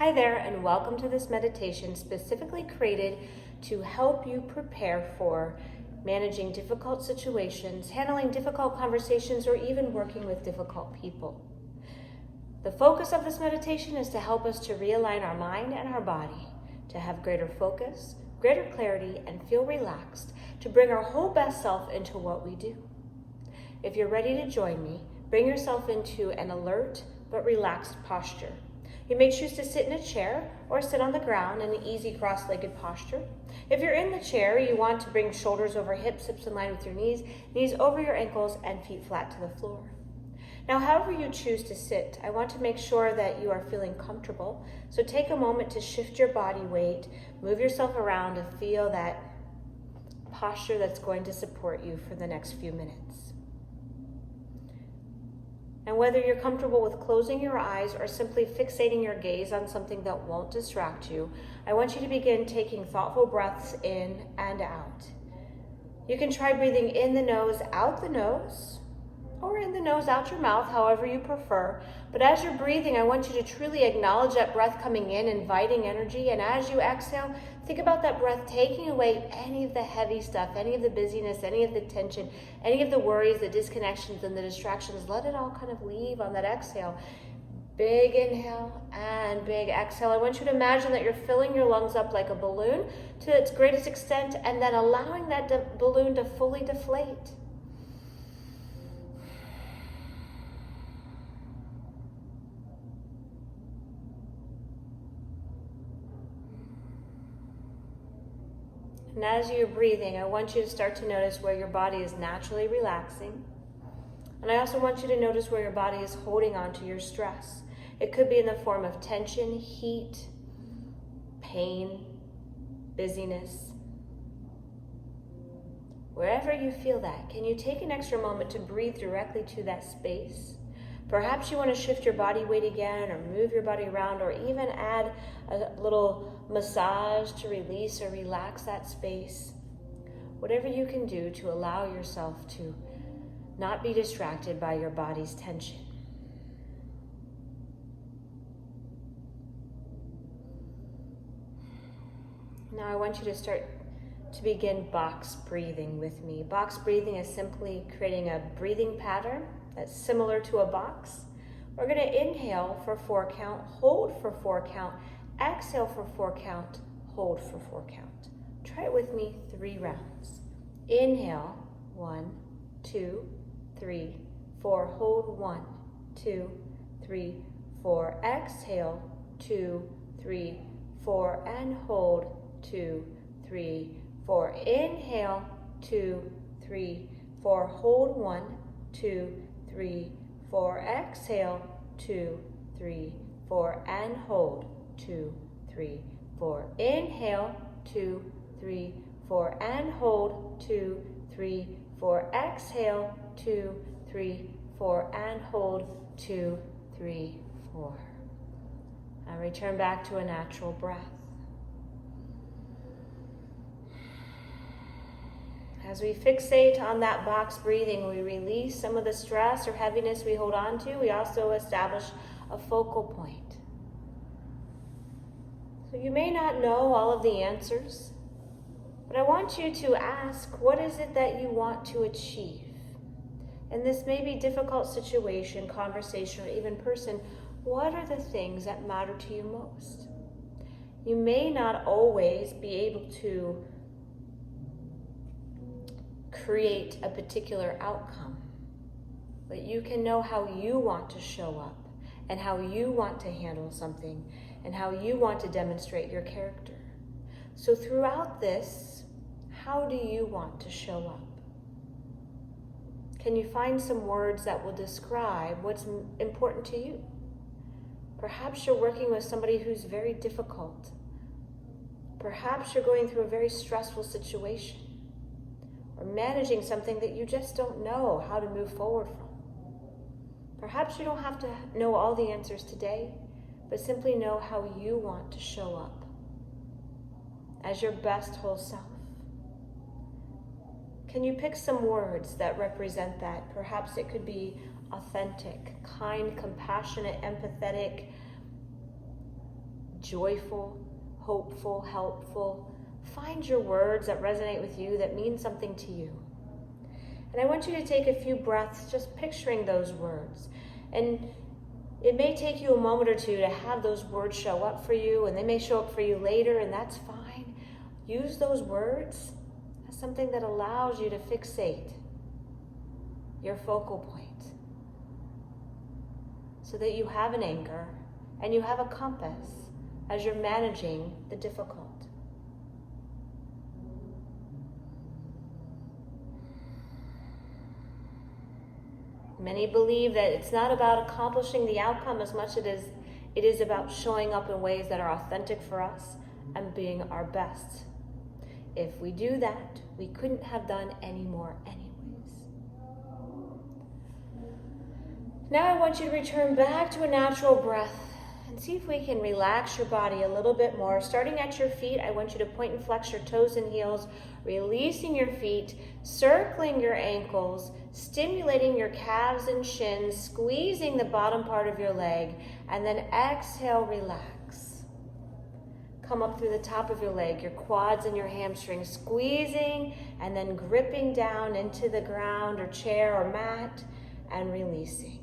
Hi there, and welcome to this meditation specifically created to help you prepare for managing difficult situations, handling difficult conversations, or even working with difficult people. The focus of this meditation is to help us to realign our mind and our body, to have greater focus, greater clarity, and feel relaxed, to bring our whole best self into what we do. If you're ready to join me, bring yourself into an alert but relaxed posture. You may choose to sit in a chair or sit on the ground in an easy cross-legged posture. If you're in the chair, you want to bring shoulders over hips, hips in line with your knees, knees over your ankles, and feet flat to the floor. Now, however you choose to sit, I want to make sure that you are feeling comfortable. So take a moment to shift your body weight, move yourself around to feel that posture that's going to support you for the next few minutes. And whether you're comfortable with closing your eyes or simply fixating your gaze on something that won't distract you, I want you to begin taking thoughtful breaths in and out. You can try breathing in the nose, out the nose, or in the nose, out your mouth, however you prefer. But as you're breathing, I want you to truly acknowledge that breath coming in, inviting energy. And as you exhale, think about that breath taking away any of the heavy stuff, any of the busyness, any of the tension, any of the worries, the disconnections, and the distractions. Let it all kind of leave on that exhale. Big inhale and big exhale. I want you to imagine that you're filling your lungs up like a balloon to its greatest extent, and then allowing that balloon to fully deflate. And as you're breathing, I want you to start to notice where your body is naturally relaxing. And I also want you to notice where your body is holding on to your stress. It could be in the form of tension, heat, pain, busyness. Wherever you feel that, can you take an extra moment to breathe directly to that space? Perhaps you want to shift your body weight again, or move your body around, or even add a little massage to release or relax that space. Whatever you can do to allow yourself to not be distracted by your body's tension. Now I want you to start to begin box breathing with me. Box breathing is simply creating a breathing pattern that's similar to a box. We're going to inhale for 4 count, hold for 4 count, exhale for 4 count, hold for 4 count. Try it with me 3 rounds. Inhale, 1, 2, 3, 4. Hold 1, 2, 3, 4. Exhale, 2, 3, 4. And hold 2, 3, 4. Inhale, 2, 3, 4. Hold 1, 2, 3, 4. Exhale, 2, 3, 4. And hold 2, 3, 4. Inhale, 2, 3, 4. And hold 2, 3, 4. Exhale, 2, 3, 4. And hold 2, 3, 4. And return back to a natural breath. As we fixate on that box breathing, we release some of the stress or heaviness we hold on to. We also establish a focal point. So you may not know all of the answers, but I want you to ask, what is it that you want to achieve? In this maybe difficult situation, conversation, or even person, what are the things that matter to you most? You may not always be able to create a particular outcome, but you can know how you want to show up and how you want to handle something and how you want to demonstrate your character. So throughout this, how do you want to show up? Can you find some words that will describe what's important to you? Perhaps you're working with somebody who's very difficult. Perhaps you're going through a very stressful situation, or managing something that you just don't know how to move forward from. Perhaps you don't have to know all the answers today, but simply know how you want to show up as your best whole self. Can you pick some words that represent that? Perhaps it could be authentic, kind, compassionate, empathetic, joyful, hopeful, helpful. Find your words that resonate with you, that mean something to you. And I want you to take a few breaths just picturing those words. And it may take you a moment or two to have those words show up for you, and they may show up for you later, and that's fine. Use those words as something that allows you to fixate your focal point so that you have an anchor and you have a compass as you're managing the difficult. Many believe that it's not about accomplishing the outcome as much as it is about showing up in ways that are authentic for us and being our best. If we do that, we couldn't have done any more anyways. Now I want you to return back to a natural breath and see if we can relax your body a little bit more. Starting at your feet, I want you to point and flex your toes and heels, releasing your feet, circling your ankles, stimulating your calves and shins, squeezing the bottom part of your leg, and then exhale, relax. Come up through the top of your leg, your quads and your hamstrings, squeezing and then gripping down into the ground or chair or mat and releasing.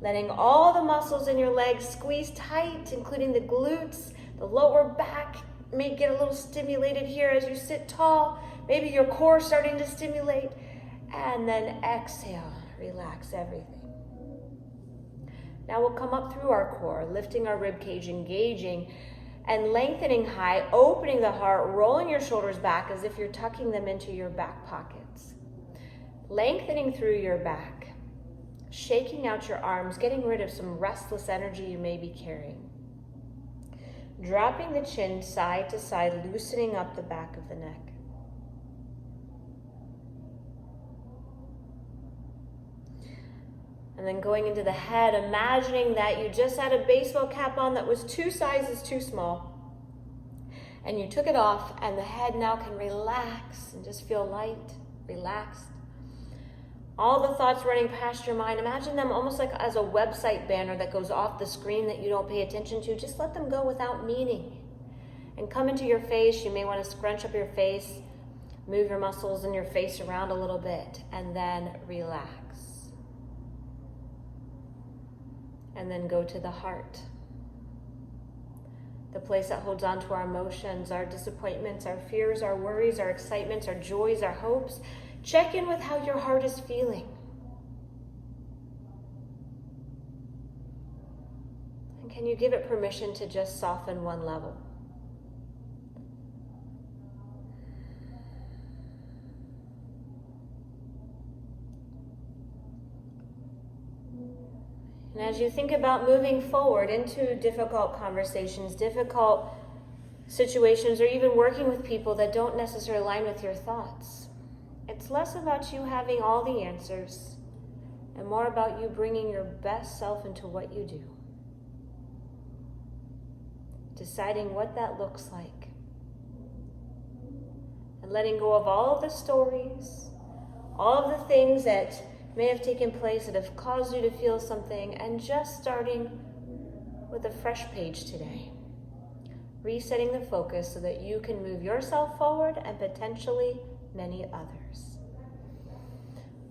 Letting all the muscles in your legs squeeze tight, including the glutes, the lower back may get a little stimulated here as you sit tall. Maybe your core starting to stimulate. And then exhale, relax everything. Now we'll come up through our core, lifting our rib cage, engaging and lengthening high, opening the heart, rolling your shoulders back as if you're tucking them into your back pockets. Lengthening through your back, shaking out your arms, getting rid of some restless energy you may be carrying. Dropping the chin side to side, loosening up the back of the neck. And then going into the head, imagining that you just had a baseball cap on that was 2 sizes too small. And you took it off, and the head now can relax and just feel light, relaxed. All the thoughts running past your mind, imagine them almost like as a website banner that goes off the screen that you don't pay attention to. Just let them go without meaning. And come into your face. You may want to scrunch up your face, move your muscles in your face around a little bit, and then relax. And then go to the heart. The place that holds on to our emotions, our disappointments, our fears, our worries, our excitements, our joys, our hopes. Check in with how your heart is feeling. And can you give it permission to just soften one level? And as you think about moving forward into difficult conversations, difficult situations, or even working with people that don't necessarily align with your thoughts, it's less about you having all the answers and more about you bringing your best self into what you do. Deciding what that looks like. And letting go of all of the stories, all of the things that may have taken place that have caused you to feel something, and just starting with a fresh page today. Resetting the focus so that you can move yourself forward and potentially many others.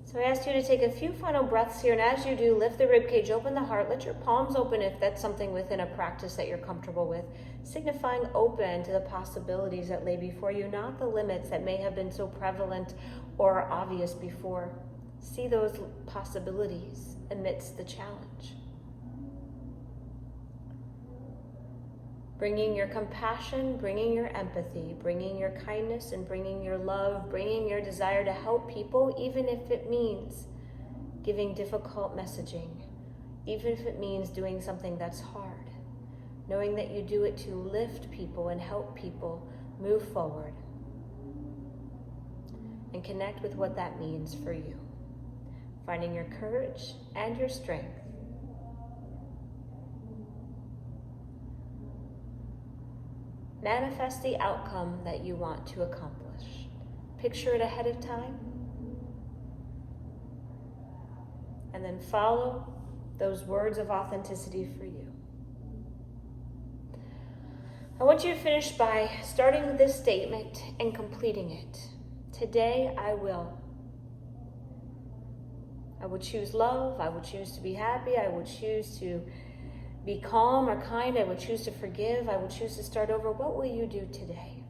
So I asked you to take a few final breaths here, and as you do, lift the ribcage, open the heart, let your palms open if that's something within a practice that you're comfortable with, signifying open to the possibilities that lay before you, not the limits that may have been so prevalent or obvious before. See those possibilities amidst the challenge. Bringing your compassion, bringing your empathy, bringing your kindness, and bringing your love, bringing your desire to help people, even if it means giving difficult messaging, even if it means doing something that's hard, knowing that you do it to lift people and help people move forward and connect with what that means for you. Finding your courage and your strength. Manifest the outcome that you want to accomplish. Picture it ahead of time. And then follow those words of authenticity for you. I want you to finish by starting this statement and completing it. Today I will. I will choose love. I will choose to be happy. I will choose to be calm or kind. I will choose to forgive. I will choose to start over. What will you do today?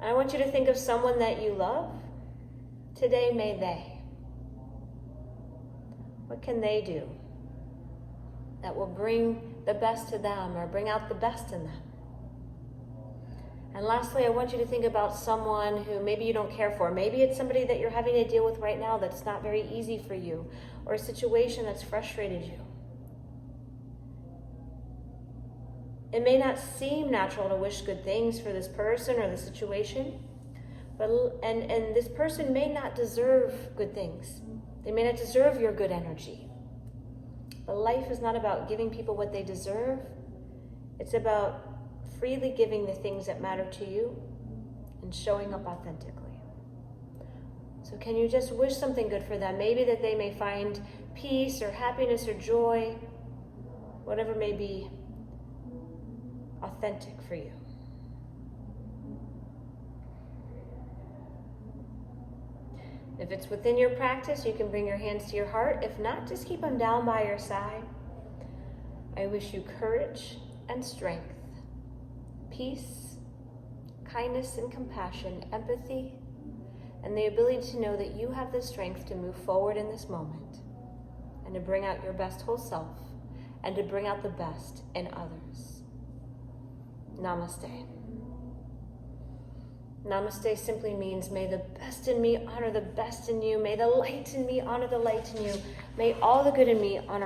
I want you to think of someone that you love. Today may they. What can they do that will bring the best to them or bring out the best in them? And lastly, I want you to think about someone who maybe you don't care for. Maybe it's somebody that you're having to deal with right now that's not very easy for you, or a situation that's frustrated you. It may not seem natural to wish good things for this person or the situation, but and this person may not deserve good things. They may not deserve your good energy. But life is not about giving people what they deserve. It's about freely giving the things that matter to you and showing up authentically. So can you just wish something good for them? Maybe that they may find peace or happiness or joy, whatever may be authentic for you. If it's within your practice, you can bring your hands to your heart. If not, just keep them down by your side. I wish you courage and strength, peace, kindness and compassion, empathy, and the ability to know that you have the strength to move forward in this moment and to bring out your best whole self and to bring out the best in others. Namaste. Namaste simply means, may the best in me honor the best in you. May the light in me honor the light in you. May all the good in me honor